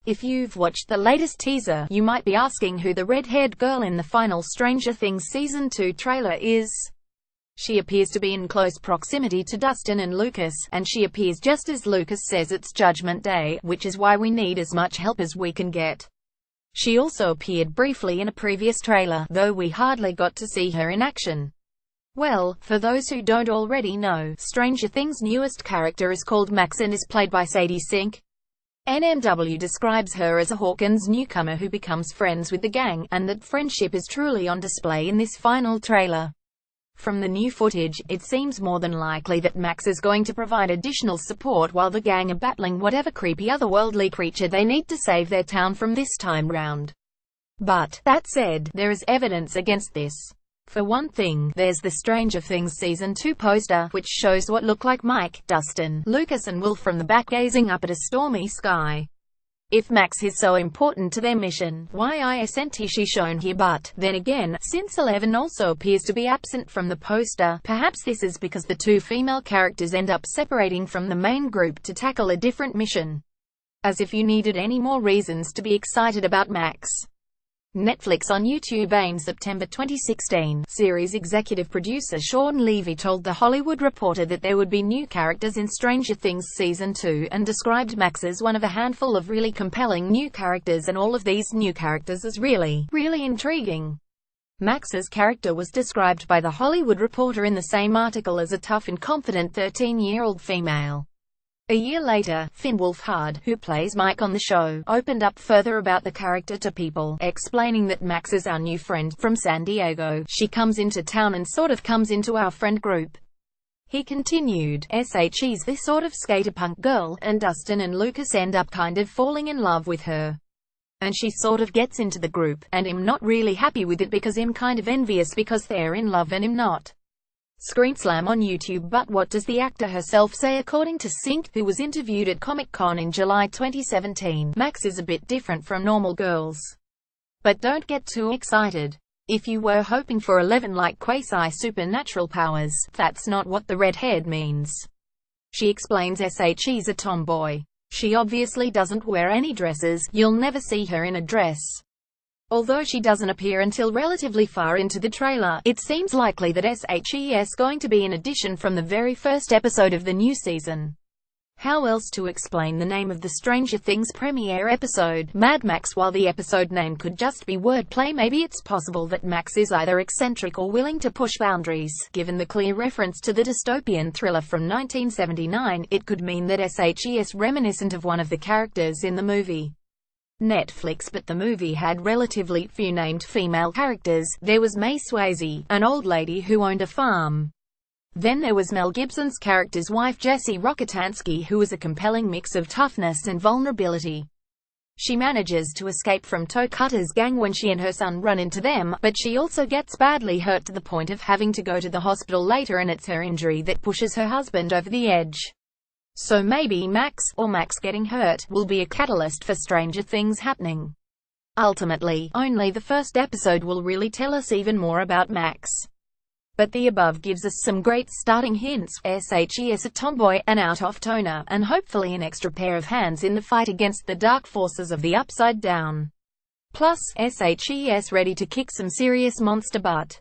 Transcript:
If you've watched the latest teaser, you might be asking who the red-haired girl in the final Stranger Things Season 2 trailer is. She appears to be in close proximity to Dustin and Lucas, and she appears just as Lucas says it's Judgment Day, which is why we need as much help as we can get. She also appeared briefly in a previous trailer, though we hardly got to see her in action. Well, for those who don't already know, Stranger Things' newest character is called Max and is played by Sadie Sink. NNW describes her as a Hawkins newcomer who becomes friends with the gang, and that friendship is truly on display in this final trailer. From the new footage, it seems more than likely that Max is going to provide additional support while the gang are battling whatever creepy otherworldly creature they need to save their town from this time round. But, that said, there is evidence against this. For one thing, there's the Stranger Things Season 2 poster, which shows what look like Mike, Dustin, Lucas and Will from the back gazing up at a stormy sky. If Max is so important to their mission, why isn't she shown here? But, then again, since 11 also appears to be absent from the poster, perhaps this is because the two female characters end up separating from the main group to tackle a different mission. As if you needed any more reasons to be excited about Max. Netflix on YouTube. In September 2016, series executive producer Sean Levy told The Hollywood Reporter that there would be new characters in Stranger Things Season 2, and described Max as one of a handful of really compelling new characters, and all of these new characters as really intriguing. Max's character was described by The Hollywood Reporter in the same article as a tough and confident 13-year-old female. A year later, Finn Wolfhard, who plays Mike on the show, opened up further about the character to People, explaining that Max is our new friend from San Diego. She comes into town and sort of comes into our friend group. He continued, she's this sort of skater punk girl, and Dustin and Lucas end up kind of falling in love with her. And she sort of gets into the group, and I'm not really happy with it because I'm kind of envious because they're in love and I'm not. Screenslam on YouTube. But what does the actor herself say? According to Sink, who was interviewed at Comic-Con in July 2017, Max is a bit different from normal girls. But don't get too excited. If you were hoping for 11 like quasi-supernatural powers, that's not what the red-haired means. She explains she's a tomboy. She obviously doesn't wear any dresses, you'll never see her in a dress. Although she doesn't appear until relatively far into the trailer, it seems likely that she's going to be an addition from the very first episode of the new season. How else to explain the name of the Stranger Things premiere episode, Mad Max? While the episode name could just be wordplay, maybe it's possible that Max is either eccentric or willing to push boundaries. Given the clear reference to the dystopian thriller from 1979, it could mean that she's reminiscent of one of the characters in the movie. Netflix. But the movie had relatively few named female characters. There was Mae Swayze, an old lady who owned a farm. Then there was Mel Gibson's character's wife Jessie Rockatansky, who was a compelling mix of toughness and vulnerability. She manages to escape from Toe Cutter's gang when she and her son run into them, but she also gets badly hurt to the point of having to go to the hospital later, and it's her injury that pushes her husband over the edge. So maybe Max, or Max getting hurt, will be a catalyst for stranger things happening. Ultimately, only the first episode will really tell us even more about Max. But the above gives us some great starting hints. She's a tomboy, an out-of-toner, and hopefully an extra pair of hands in the fight against the dark forces of the Upside Down. Plus, she's ready to kick some serious monster butt.